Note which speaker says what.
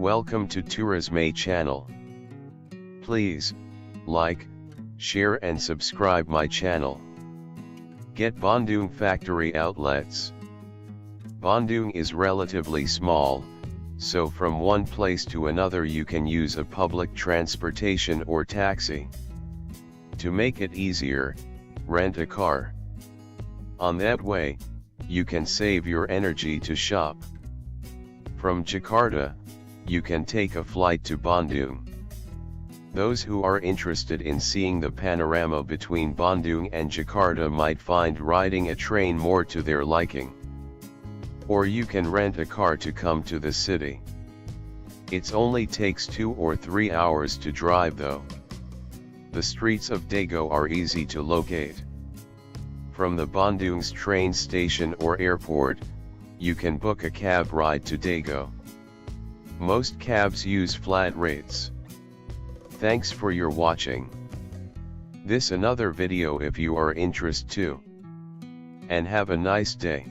Speaker 1: Welcome to Tourisme channel. Please, like, share and subscribe my channel. Get Bandung factory outlets. Bandung is relatively small, so from one place to another you can use a public transportation or taxi. To make it easier, rent a car. On that way, you can save your energy to shop. From Jakarta, you can take a flight to Bandung. Those who are interested in seeing the panorama between Bandung and Jakarta might find riding a train more to their liking. Or you can rent a car to come to the city. It only takes 2 or 3 hours to drive though. The streets of Dago are easy to locate. From the Bandung's train station or airport, you can book a cab ride to Dago. Most cabs use flat rates. Thanks for your watching. This another video if you are interested too. And have a nice day.